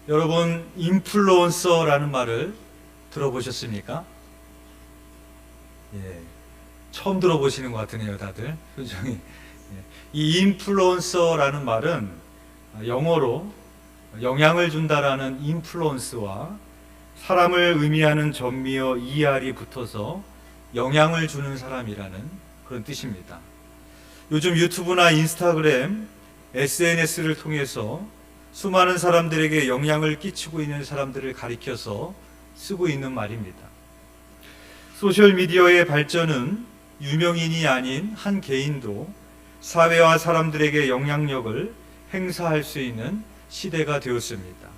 여러분, 인플루언서라는 말을 들어보셨습니까? 예, 처음 들어보시는 것 같으네요, 다들. 표정이. 이 인플루언서라는 말은 영어로 영향을 준다라는 인플루언스와 사람을 의미하는 전미어 ER이 붙어서 영향을 주는 사람이라는 그런 뜻입니다. 요즘 유튜브나 인스타그램, SNS를 통해서 수많은 사람들에게 영향을 끼치고 있는 사람들을 가리켜서 쓰고 있는 말입니다. 소셜미디어의 발전은 유명인이 아닌 한 개인도 사회와 사람들에게 영향력을 행사할 수 있는 시대가 되었습니다.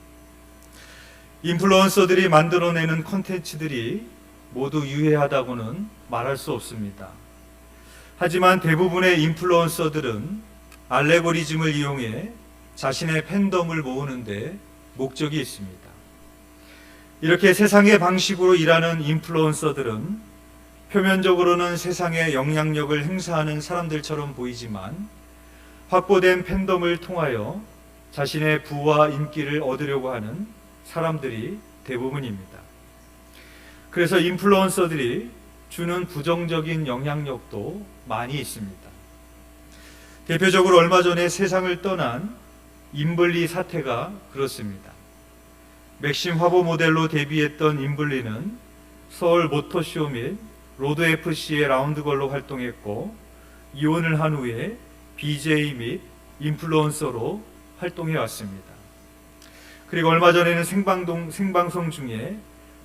인플루언서들이 만들어내는 콘텐츠들이 모두 유해하다고는 말할 수 없습니다. 하지만 대부분의 인플루언서들은 알고리즘을 이용해 자신의 팬덤을 모으는데 목적이 있습니다. 이렇게 세상의 방식으로 일하는 인플루언서들은 표면적으로는 세상에 영향력을 행사하는 사람들처럼 보이지만 확보된 팬덤을 통하여 자신의 부와 인기를 얻으려고 하는 사람들이 대부분입니다. 그래서 인플루언서들이 주는 부정적인 영향력도 많이 있습니다. 대표적으로 얼마 전에 세상을 떠난 임블리 사태가 그렇습니다. 맥심 화보 모델로 데뷔했던 임블리는 서울 모터쇼 및 로드 FC의 라운드걸로 활동했고 이혼을 한 후에 BJ 및 인플루언서로 활동해 왔습니다. 그리고 얼마 전에는 생방송 중에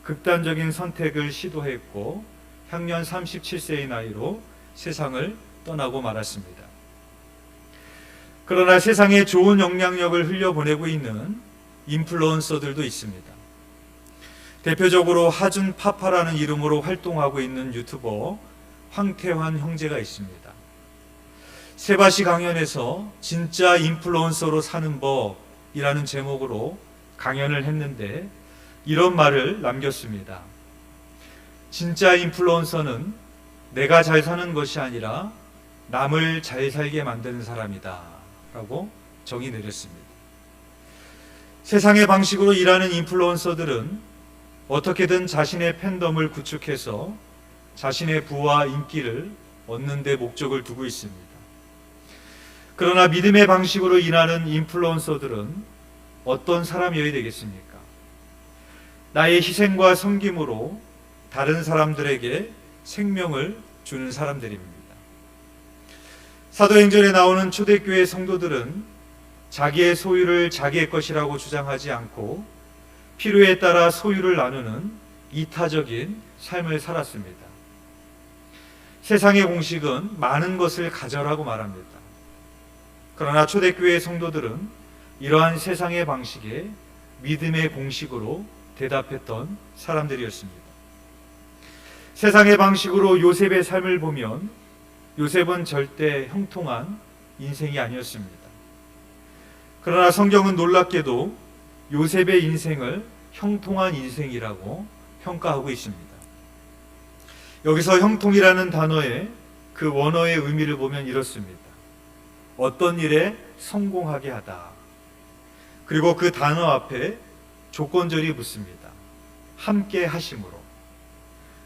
극단적인 선택을 시도했고 향년 37세의 나이로 세상을 떠나고 말았습니다. 그러나 세상에 좋은 영향력을 흘려보내고 있는 인플루언서들도 있습니다. 대표적으로 하준 파파라는 이름으로 활동하고 있는 유튜버 황태환 형제가 있습니다. 세바시 강연에서 진짜 인플루언서로 사는 법이라는 제목으로 강연을 했는데 이런 말을 남겼습니다. 진짜 인플루언서는 내가 잘 사는 것이 아니라 남을 잘 살게 만드는 사람이다 라고 정의 내렸습니다. 세상의 방식으로 일하는 인플루언서들은 어떻게든 자신의 팬덤을 구축해서 자신의 부와 인기를 얻는 데 목적을 두고 있습니다. 그러나 믿음의 방식으로 일하는 인플루언서들은 어떤 사람이어야 되겠습니까? 나의 희생과 섬김으로 다른 사람들에게 생명을 주는 사람들입니다. 사도행전에 나오는 초대교회 성도들은 자기의 소유를 자기의 것이라고 주장하지 않고 필요에 따라 소유를 나누는 이타적인 삶을 살았습니다. 세상의 공식은 많은 것을 가져라고 말합니다. 그러나 초대교회 성도들은 이러한 세상의 방식에 믿음의 공식으로 대답했던 사람들이었습니다. 세상의 방식으로 요셉의 삶을 보면 요셉은 절대 형통한 인생이 아니었습니다. 그러나 성경은 놀랍게도 요셉의 인생을 형통한 인생이라고 평가하고 있습니다. 여기서 형통이라는 단어의 그 원어의 의미를 보면 이렇습니다. 어떤 일에 성공하게 하다. 그리고 그 단어 앞에 조건절이 붙습니다. 함께 하심으로.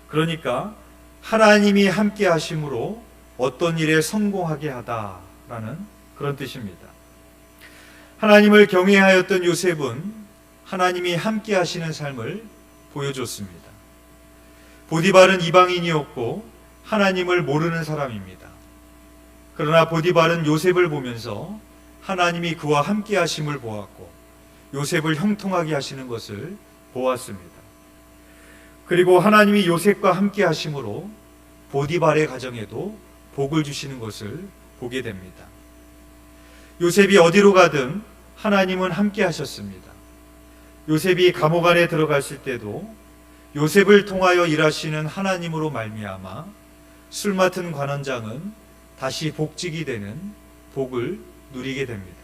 그러니까 하나님이 함께 하심으로 어떤 일에 성공하게 하다라는 그런 뜻입니다. 하나님을 경외하였던 요셉은 하나님이 함께 하시는 삶을 보여줬습니다. 보디발은 이방인이었고 하나님을 모르는 사람입니다. 그러나 보디발은 요셉을 보면서 하나님이 그와 함께 하심을 보았고 요셉을 형통하게 하시는 것을 보았습니다. 그리고 하나님이 요셉과 함께 하심으로 보디발의 가정에도 복을 주시는 것을 보게 됩니다. 요셉이 어디로 가든 하나님은 함께 하셨습니다. 요셉이 감옥 안에 들어갔을 때도 요셉을 통하여 일하시는 하나님으로 말미암아 술 맡은 관원장은 다시 복직이 되는 복을 누리게 됩니다.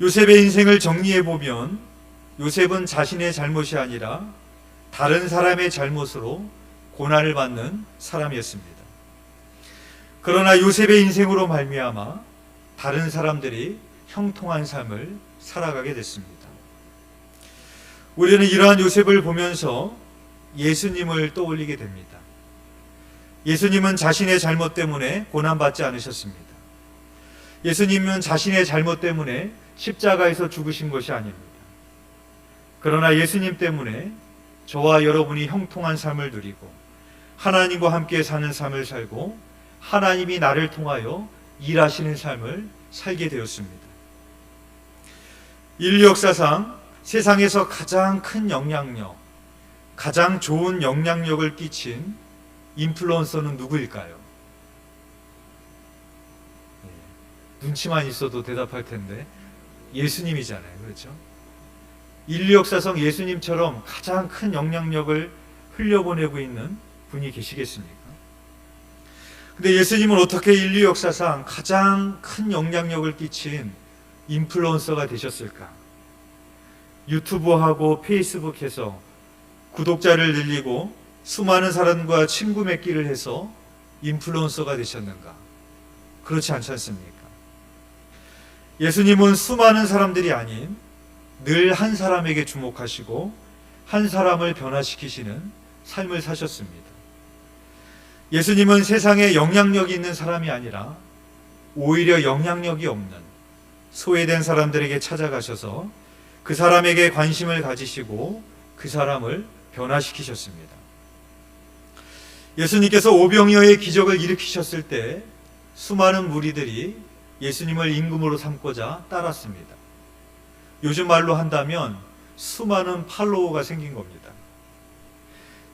요셉의 인생을 정리해 보면 요셉은 자신의 잘못이 아니라 다른 사람의 잘못으로 고난을 받는 사람이었습니다. 그러나 요셉의 인생으로 말미암아 다른 사람들이 형통한 삶을 살아가게 됐습니다. 우리는 이러한 요셉을 보면서 예수님을 떠올리게 됩니다. 예수님은 자신의 잘못 때문에 고난받지 않으셨습니다. 예수님은 자신의 잘못 때문에 십자가에서 죽으신 것이 아닙니다. 그러나 예수님 때문에 저와 여러분이 형통한 삶을 누리고 하나님과 함께 사는 삶을 살고 하나님이 나를 통하여 일하시는 삶을 살게 되었습니다. 인류 역사상 세상에서 가장 큰 영향력, 가장 좋은 영향력을 끼친 인플루언서는 누구일까요? 눈치만 있어도 대답할 텐데 예수님이잖아요. 그렇죠? 인류 역사상 예수님처럼 가장 큰 영향력을 흘려보내고 있는 분이 계시겠습니까? 근데 예수님은 어떻게 인류 역사상 가장 큰 영향력을 끼친 인플루언서가 되셨을까? 유튜브하고 페이스북해서 구독자를 늘리고 수많은 사람과 친구 맺기를 해서 인플루언서가 되셨는가? 그렇지 않지 않습니까? 예수님은 수많은 사람들이 아닌 늘 한 사람에게 주목하시고 한 사람을 변화시키시는 삶을 사셨습니다. 예수님은 세상에 영향력이 있는 사람이 아니라 오히려 영향력이 없는 소외된 사람들에게 찾아가셔서 그 사람에게 관심을 가지시고 그 사람을 변화시키셨습니다. 예수님께서 오병이어의 기적을 일으키셨을 때 수많은 무리들이 예수님을 임금으로 삼고자 따랐습니다. 요즘 말로 한다면 수많은 팔로워가 생긴 겁니다.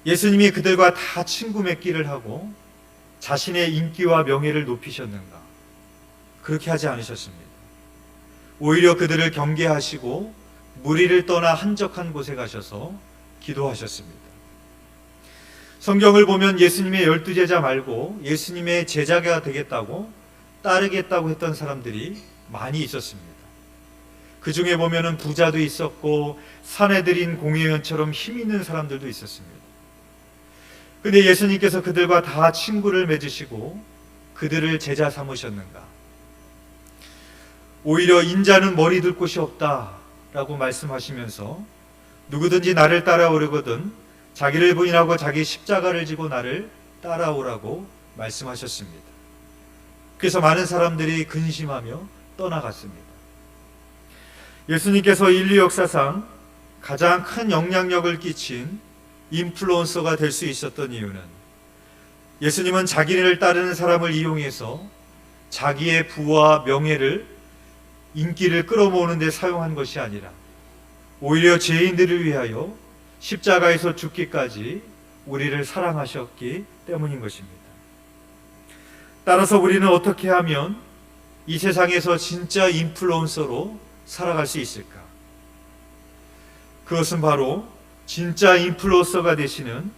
예수님이 그들과 다 친구 맺기를 하고 자신의 인기와 명예를 높이셨는가? 그렇게 하지 않으셨습니다. 오히려 그들을 경계하시고 무리를 떠나 한적한 곳에 가셔서 기도하셨습니다. 성경을 보면 예수님의 12제자 말고 예수님의 제자가 되겠다고 따르겠다고 했던 사람들이 많이 있었습니다. 그 중에 보면은 부자도 있었고 사내들인 공회원처럼 힘 있는 사람들도 있었습니다. 근데 예수님께서 그들과 다 친구를 맺으시고 그들을 제자 삼으셨는가? 오히려 인자는 머리 둘 곳이 없다라고 말씀하시면서 누구든지 나를 따라오려거든 자기를 부인하고 자기 십자가를 지고 나를 따라오라고 말씀하셨습니다. 그래서 많은 사람들이 근심하며 떠나갔습니다. 예수님께서 인류 역사상 가장 큰 영향력을 끼친 인플루언서가 될 수 있었던 이유는 예수님은 자기를 따르는 사람을 이용해서 자기의 부와 명예를 인기를 끌어모으는 데 사용한 것이 아니라 오히려 죄인들을 위하여 십자가에서 죽기까지 우리를 사랑하셨기 때문인 것입니다. 따라서 우리는 어떻게 하면 이 세상에서 진짜 인플루언서로 살아갈 수 있을까? 그것은 바로 진짜 인플루언서가 되시는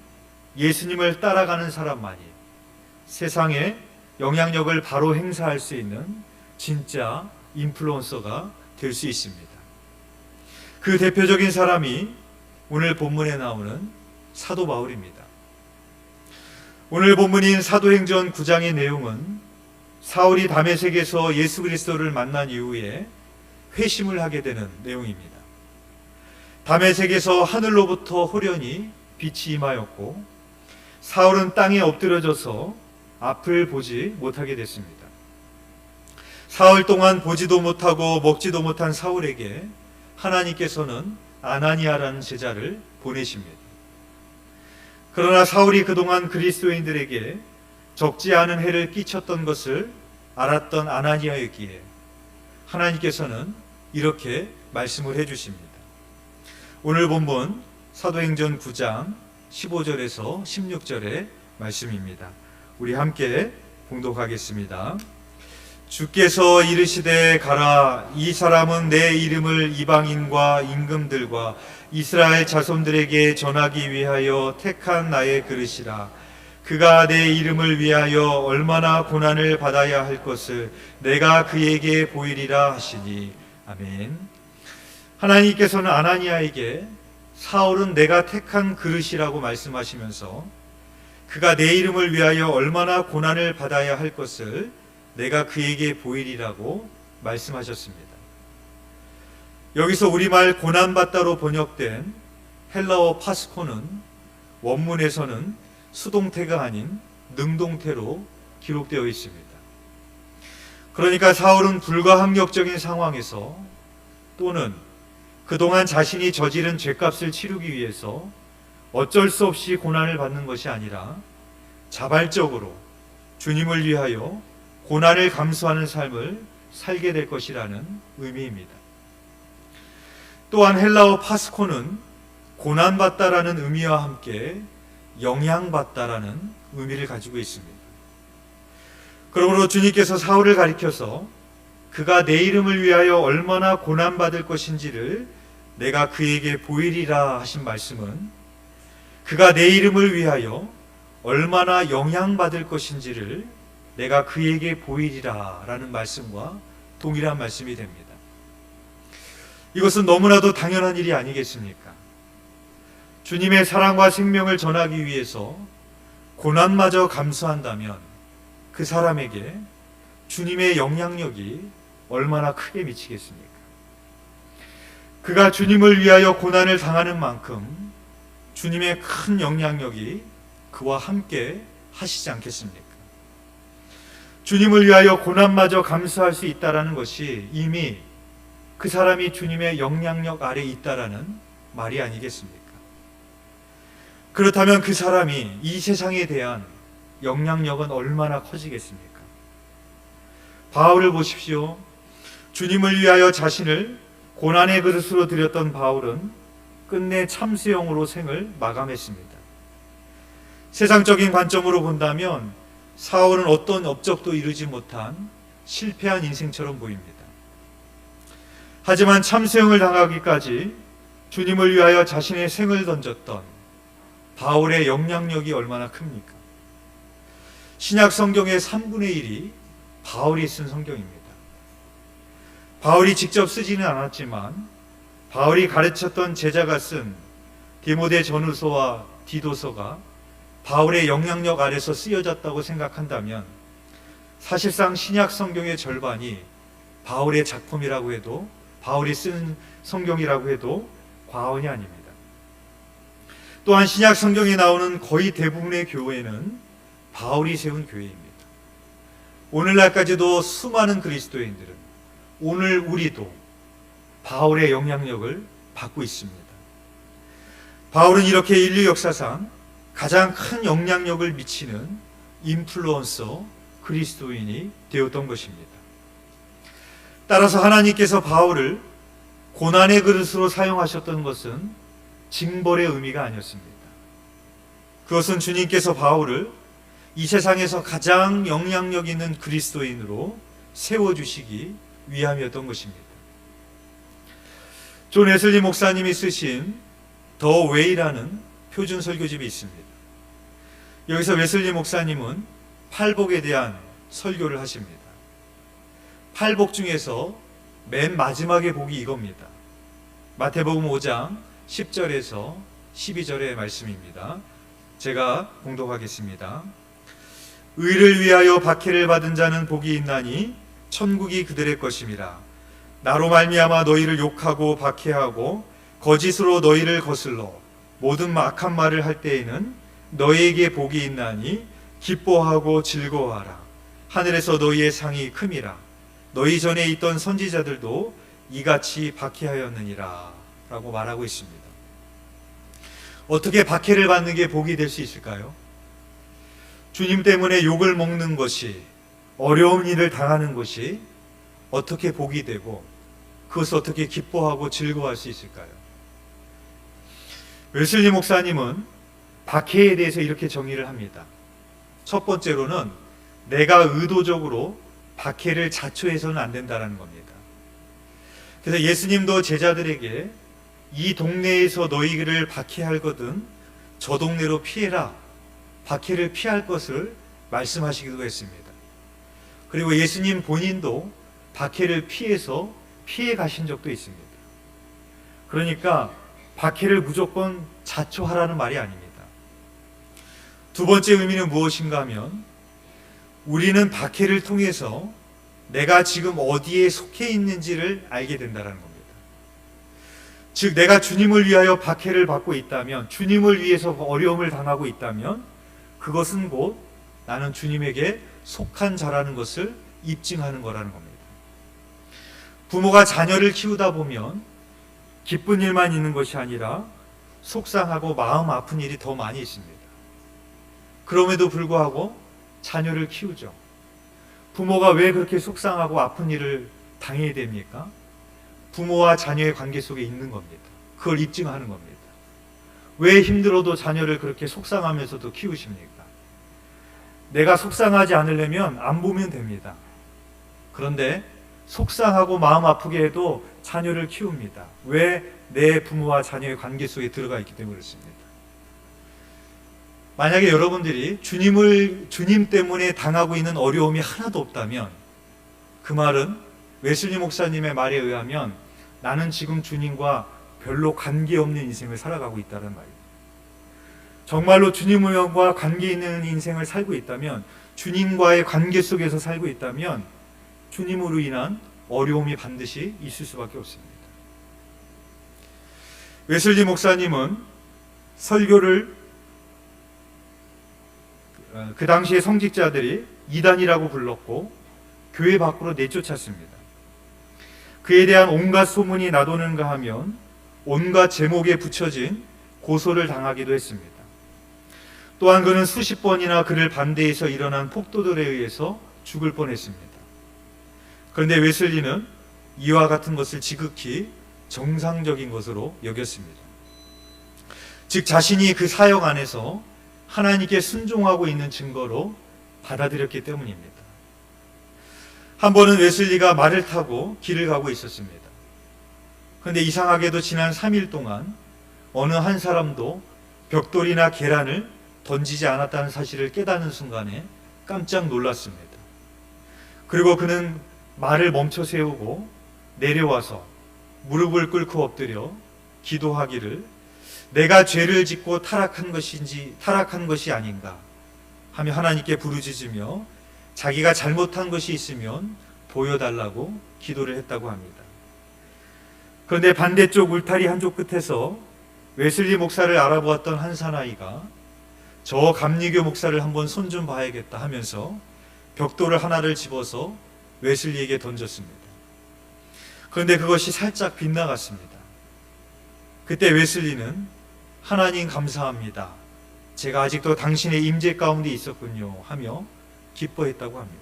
예수님을 따라가는 사람만이 세상에 영향력을 바로 행사할 수 있는 진짜 인플루언서가 될 수 있습니다. 그 대표적인 사람이 오늘 본문에 나오는 사도 바울입니다. 오늘 본문인 사도행전 9장의 내용은 사울이 다메섹에서 예수 그리스도를 만난 이후에 회심을 하게 되는 내용입니다. 다메섹에서 하늘로부터 호련히 빛이 임하였고 사울은 땅에 엎드려져서 앞을 보지 못하게 됐습니다. 사흘 동안 보지도 못하고 먹지도 못한 사울에게 하나님께서는 아나니아라는 제자를 보내십니다. 그러나 사울이 그동안 그리스도인들에게 적지 않은 해를 끼쳤던 것을 알았던 아나니아였기에 하나님께서는 이렇게 말씀을 해주십니다. 오늘 본문 사도행전 9장 15절에서 16절의 말씀입니다. 우리 함께 봉독하겠습니다. 주께서 이르시되 가라, 이 사람은 내 이름을 이방인과 임금들과 이스라엘 자손들에게 전하기 위하여 택한 나의 그릇이라. 그가 내 이름을 위하여 얼마나 고난을 받아야 할 것을 내가 그에게 보이리라 하시니. 아멘. 하나님께서는 아나니아에게 사울은 내가 택한 그릇이라고 말씀하시면서 그가 내 이름을 위하여 얼마나 고난을 받아야 할 것을 내가 그에게 보이리라고 말씀하셨습니다. 여기서 우리말 고난받다로 번역된 헬라어 파스코는 원문에서는 수동태가 아닌 능동태로 기록되어 있습니다. 그러니까 사울은 불가항력적인 상황에서 또는 그동안 자신이 저지른 죄값을 치르기 위해서 어쩔 수 없이 고난을 받는 것이 아니라 자발적으로 주님을 위하여 고난을 감수하는 삶을 살게 될 것이라는 의미입니다. 또한 헬라어 파스코는 고난받다라는 의미와 함께 영향받다라는 의미를 가지고 있습니다. 그러므로 주님께서 사울을 가리켜서 그가 내 이름을 위하여 얼마나 고난받을 것인지를 내가 그에게 보이리라 하신 말씀은 그가 내 이름을 위하여 얼마나 영향받을 것인지를 내가 그에게 보이리라 라는 말씀과 동일한 말씀이 됩니다. 이것은 너무나도 당연한 일이 아니겠습니까? 주님의 사랑과 생명을 전하기 위해서 고난마저 감수한다면 그 사람에게 주님의 영향력이 얼마나 크게 미치겠습니까? 그가 주님을 위하여 고난을 당하는 만큼 주님의 큰 영향력이 그와 함께 하시지 않겠습니까? 주님을 위하여 고난마저 감수할 수 있다는 것이 이미 그 사람이 주님의 영향력 아래 있다라는 말이 아니겠습니까? 그렇다면 그 사람이 이 세상에 대한 영향력은 얼마나 커지겠습니까? 바울을 보십시오. 주님을 위하여 자신을 고난의 그릇으로 드렸던 바울은 끝내 참수형으로 생을 마감했습니다. 세상적인 관점으로 본다면 사울은 어떤 업적도 이루지 못한 실패한 인생처럼 보입니다. 하지만 참수형을 당하기까지 주님을 위하여 자신의 생을 던졌던 바울의 영향력이 얼마나 큽니까? 신약 성경의 3분의 1이 바울이 쓴 성경입니다. 바울이 직접 쓰지는 않았지만 바울이 가르쳤던 제자가 쓴 디모데 전후서와 디도서가 바울의 영향력 아래서 쓰여졌다고 생각한다면 사실상 신약 성경의 절반이 바울의 작품이라고 해도 바울이 쓴 성경이라고 해도 과언이 아닙니다. 또한 신약 성경에 나오는 거의 대부분의 교회는 바울이 세운 교회입니다. 오늘날까지도 수많은 그리스도인들은 오늘 우리도 바울의 영향력을 받고 있습니다. 바울은 이렇게 인류 역사상 가장 큰 영향력을 미치는 인플루언서 그리스도인이 되었던 것입니다. 따라서 하나님께서 바울을 고난의 그릇으로 사용하셨던 것은 징벌의 의미가 아니었습니다. 그것은 주님께서 바울을 이 세상에서 가장 영향력 있는 그리스도인으로 세워주시기 위함이었던 것입니다. 존 웨슬리 목사님이 쓰신 더 웨이라는 표준 설교집이 있습니다. 여기서 웨슬리 목사님은 팔복에 대한 설교를 하십니다. 팔복 중에서 맨 마지막에 복이 이겁니다. 마태복음 5장 10절에서 12절의 말씀입니다. 제가 봉독하겠습니다. 의를 위하여 박해를 받은 자는 복이 있나니 천국이 그들의 것임이라. 나로 말미암아 너희를 욕하고 박해하고 거짓으로 너희를 거슬러 모든 악한 말을 할 때에는 너희에게 복이 있나니 기뻐하고 즐거워하라. 하늘에서 너희의 상이 큼이라. 너희 전에 있던 선지자들도 이같이 박해하였느니라 라고 말하고 있습니다. 어떻게 박해를 받는 게 복이 될 수 있을까요? 주님 때문에 욕을 먹는 것이, 어려운 일을 당하는 것이 어떻게 복이 되고 그것을 어떻게 기뻐하고 즐거워할 수 있을까요? 웨슬리 목사님은 박해에 대해서 이렇게 정의를 합니다. 첫 번째로는 내가 의도적으로 박해를 자초해서는 안 된다는 겁니다. 그래서 예수님도 제자들에게 이 동네에서 너희를 박해하거든 저 동네로 피해라, 박해를 피할 것을 말씀하시기도 했습니다. 그리고 예수님 본인도 박해를 피해서 피해 가신 적도 있습니다. 그러니까 박해를 무조건 자초하라는 말이 아닙니다. 두 번째 의미는 무엇인가 하면 우리는 박해를 통해서 내가 지금 어디에 속해 있는지를 알게 된다는 겁니다. 즉 내가 주님을 위하여 박해를 받고 있다면, 주님을 위해서 어려움을 당하고 있다면 그것은 곧 나는 주님에게 속한 자라는 것을 입증하는 거라는 겁니다. 부모가 자녀를 키우다 보면 기쁜 일만 있는 것이 아니라 속상하고 마음 아픈 일이 더 많이 있습니다. 그럼에도 불구하고 자녀를 키우죠. 부모가 왜 그렇게 속상하고 아픈 일을 당해야 됩니까? 부모와 자녀의 관계 속에 있는 겁니다. 그걸 입증하는 겁니다. 왜 힘들어도 자녀를 그렇게 속상하면서도 키우십니까? 내가 속상하지 않으려면 안 보면 됩니다. 그런데 속상하고 마음 아프게 해도 자녀를 키웁니다. 왜? 내 부모와 자녀의 관계 속에 들어가 있기 때문에 그렇습니다. 만약에 여러분들이 주님 때문에 당하고 있는 어려움이 하나도 없다면, 그 말은 웨슬리 목사님의 말에 의하면 나는 지금 주님과 별로 관계없는 인생을 살아가고 있다는 말입니다. 정말로 주님과 관계 있는 인생을 살고 있다면, 주님과의 관계 속에서 살고 있다면 주님으로 인한 어려움이 반드시 있을 수밖에 없습니다. 웨슬리 목사님은 설교를 그 당시의 성직자들이 이단이라고 불렀고 교회 밖으로 내쫓았습니다. 그에 대한 온갖 소문이 나도는가 하면 온갖 제목에 붙여진 고소를 당하기도 했습니다. 또한 그는 수십 번이나 그를 반대해서 일어난 폭도들에 의해서 죽을 뻔했습니다. 그런데 웨슬리는 이와 같은 것을 지극히 정상적인 것으로 여겼습니다. 즉 자신이 그 사역 안에서 하나님께 순종하고 있는 증거로 받아들였기 때문입니다. 한 번은 웨슬리가 말을 타고 길을 가고 있었습니다. 그런데 이상하게도 지난 3일 동안 어느 한 사람도 벽돌이나 계란을 던지지 않았다는 사실을 깨닫는 순간에 깜짝 놀랐습니다. 그리고 그는 말을 멈춰 세우고 내려와서 무릎을 꿇고 엎드려 기도하기를, 내가 죄를 짓고 타락한 것이 아닌가 하며 하나님께 부르짖으며 자기가 잘못한 것이 있으면 보여달라고 기도를 했다고 합니다. 그런데 반대쪽 울타리 한쪽 끝에서 웨슬리 목사를 알아보았던 한 사나이가 저 감리교 목사를 한번 손 좀 봐야겠다 하면서 벽돌을 하나를 집어서 웨슬리에게 던졌습니다. 그런데 그것이 살짝 빗나갔습니다. 그때 웨슬리는 하나님 감사합니다, 제가 아직도 당신의 임재 가운데 있었군요 하며 기뻐했다고 합니다.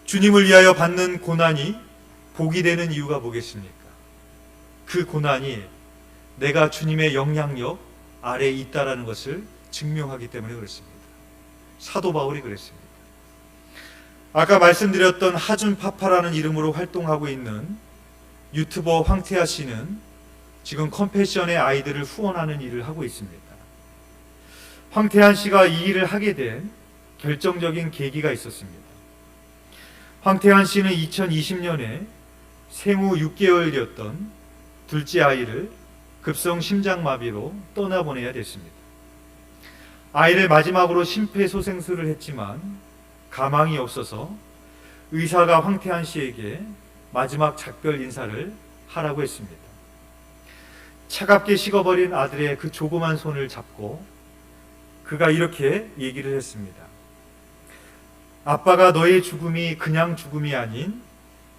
주님을 위하여 받는 고난이 복이 되는 이유가 뭐겠습니까? 그 고난이 내가 주님의 영향력 아래에 있다라는 것을 증명하기 때문에 그렇습니다. 사도 바울이 그랬습니다. 아까 말씀드렸던 하준 파파라는 이름으로 활동하고 있는 유튜버 황태하 씨는 지금 컴패션의 아이들을 후원하는 일을 하고 있습니다. 황태한 씨가 이 일을 하게 된 결정적인 계기가 있었습니다. 황태한 씨는 2020년에 생후 6개월이었던 둘째 아이를 급성 심장마비로 떠나보내야 됐습니다. 아이를 마지막으로 심폐소생술을 했지만 가망이 없어서 의사가 황태한 씨에게 마지막 작별 인사를 하라고 했습니다. 차갑게 식어버린 아들의 그 조그만 손을 잡고 그가 이렇게 얘기를 했습니다. 아빠가 너의 죽음이 그냥 죽음이 아닌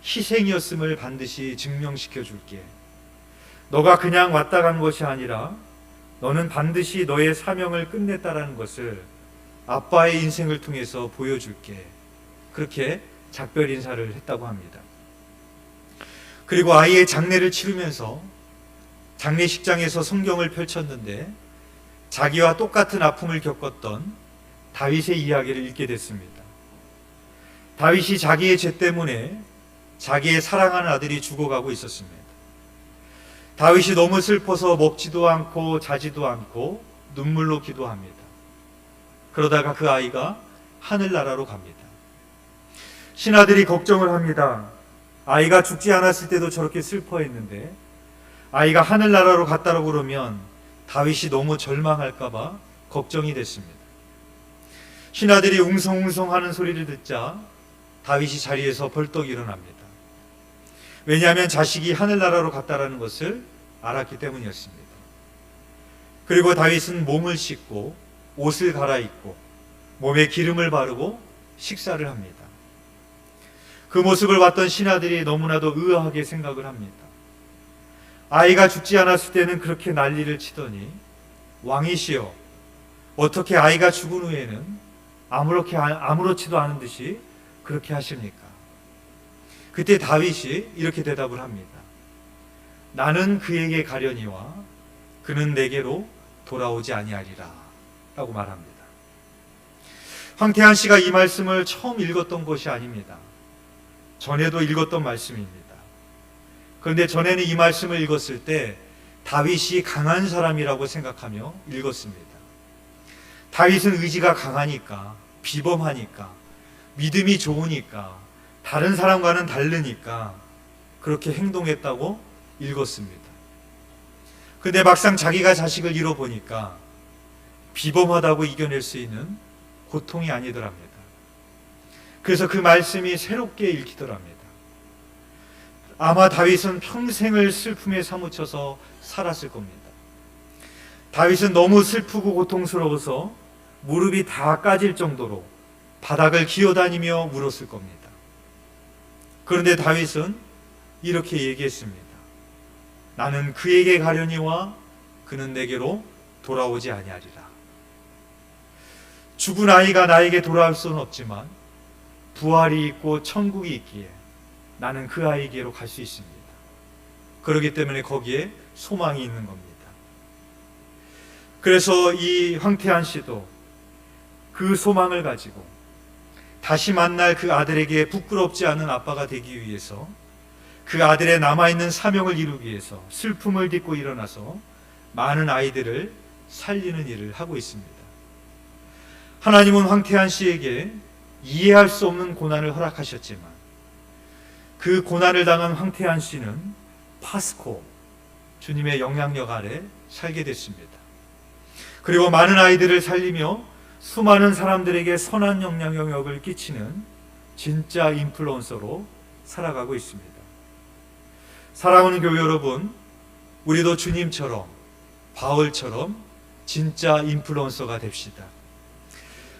희생이었음을 반드시 증명시켜 줄게. 너가 그냥 왔다 간 것이 아니라 너는 반드시 너의 사명을 끝냈다라는 것을 아빠의 인생을 통해서 보여줄게. 그렇게 작별 인사를 했다고 합니다. 그리고 아이의 장례를 치르면서 장례식장에서 성경을 펼쳤는데 자기와 똑같은 아픔을 겪었던 다윗의 이야기를 읽게 됐습니다. 다윗이 자기의 죄 때문에 자기의 사랑하는 아들이 죽어가고 있었습니다. 다윗이 너무 슬퍼서 먹지도 않고 자지도 않고 눈물로 기도합니다. 그러다가 그 아이가 하늘나라로 갑니다. 신하들이 걱정을 합니다. 아이가 죽지 않았을 때도 저렇게 슬퍼했는데 아이가 하늘나라로 갔다고 그러면 다윗이 너무 절망할까봐 걱정이 됐습니다. 신하들이 웅성웅성하는 소리를 듣자 다윗이 자리에서 벌떡 일어납니다. 왜냐하면 자식이 하늘나라로 갔다라는 것을 알았기 때문이었습니다. 그리고 다윗은 몸을 씻고 옷을 갈아입고 몸에 기름을 바르고 식사를 합니다. 그 모습을 봤던 신하들이 너무나도 의아하게 생각을 합니다. 아이가 죽지 않았을 때는 그렇게 난리를 치더니 왕이시여, 어떻게 아이가 죽은 후에는 아무렇지도 않은 듯이 그렇게 하십니까? 그때 다윗이 이렇게 대답을 합니다. 나는 그에게 가려니와 그는 내게로 돌아오지 아니하리라 라고 말합니다. 황태한 씨가 이 말씀을 처음 읽었던 것이 아닙니다. 전에도 읽었던 말씀입니다. 그런데 전에는 이 말씀을 읽었을 때 다윗이 강한 사람이라고 생각하며 읽었습니다. 다윗은 의지가 강하니까, 비범하니까, 믿음이 좋으니까, 다른 사람과는 다르니까 그렇게 행동했다고 읽었습니다. 근데 막상 자기가 자식을 잃어보니까 비범하다고 이겨낼 수 있는 고통이 아니더랍니다. 그래서 그 말씀이 새롭게 읽히더랍니다. 아마 다윗은 평생을 슬픔에 사무쳐서 살았을 겁니다. 다윗은 너무 슬프고 고통스러워서 무릎이 다 까질 정도로 바닥을 기어다니며 울었을 겁니다. 그런데 다윗은 이렇게 얘기했습니다. 나는 그에게 가려니와 그는 내게로 돌아오지 아니하리라. 죽은 아이가 나에게 돌아올 수는 없지만 부활이 있고 천국이 있기에 나는 그 아이에게로 갈 수 있습니다. 그렇기 때문에 거기에 소망이 있는 겁니다. 그래서 이 황태한 씨도 그 소망을 가지고 다시 만날 그 아들에게 부끄럽지 않은 아빠가 되기 위해서, 그 아들의 남아있는 사명을 이루기 위해서 슬픔을 딛고 일어나서 많은 아이들을 살리는 일을 하고 있습니다. 하나님은 황태한 씨에게 이해할 수 없는 고난을 허락하셨지만 그 고난을 당한 황태한 씨는 파스코, 주님의 영향력 아래 살게 됐습니다. 그리고 많은 아이들을 살리며 수많은 사람들에게 선한 영향력을 끼치는 진짜 인플루언서로 살아가고 있습니다. 사랑하는 교회 여러분, 우리도 주님처럼, 바울처럼 진짜 인플루언서가 됩시다.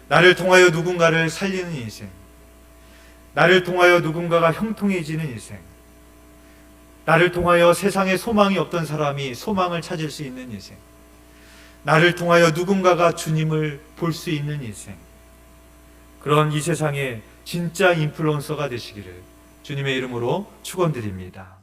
나를 통하여 누군가를 살리는 인생, 나를 통하여 누군가가 형통해지는 인생, 나를 통하여 세상에 소망이 없던 사람이 소망을 찾을 수 있는 인생, 나를 통하여 누군가가 주님을 볼 수 있는 인생, 그런 이 세상의 진짜 인플루언서가 되시기를 주님의 이름으로 축원드립니다.